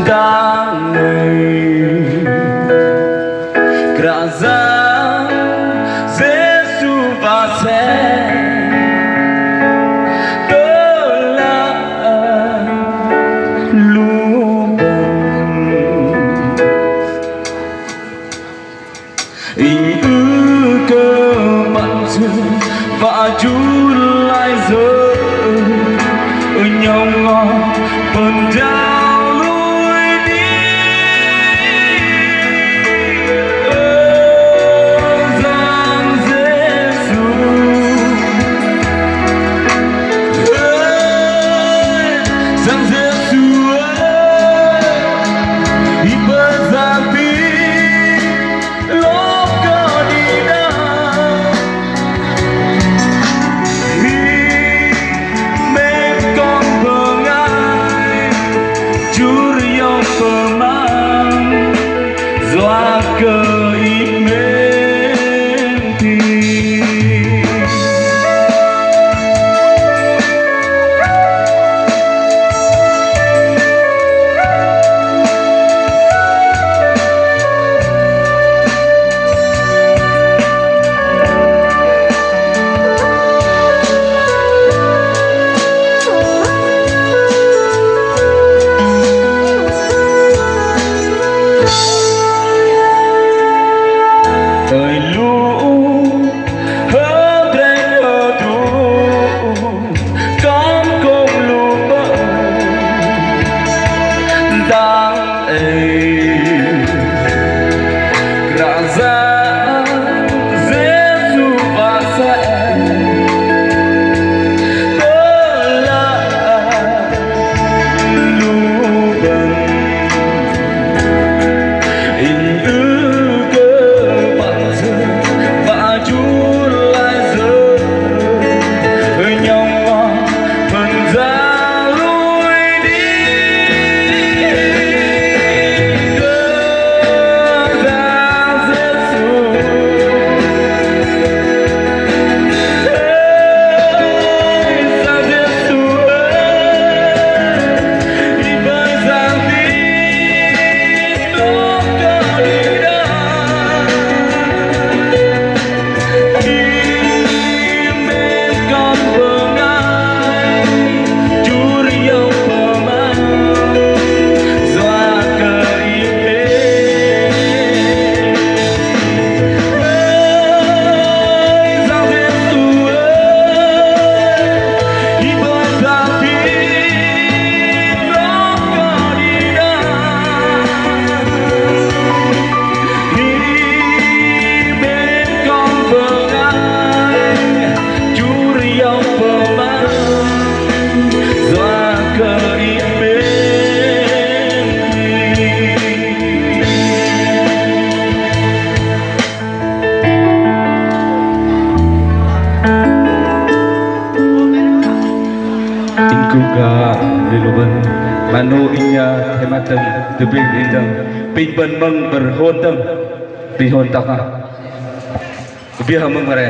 đang ngày Graza Giêsu và sẽ tớ là luôn in ư cơ mặn dừng và chú lại giờ ở nhau ngõ phần đau lối đi Giang Giêsu Giang Giêsu Ibazati doa cơ ý mến thì thời lũ hơ trên hơ đủ con cùng lũ bơ đang ấy ra ra Giêsu và sẽ tớ là lũ bần in ư Kuga diluban manu inya thematem tebing indang pingpan mang berhontam pihon taka biha mangare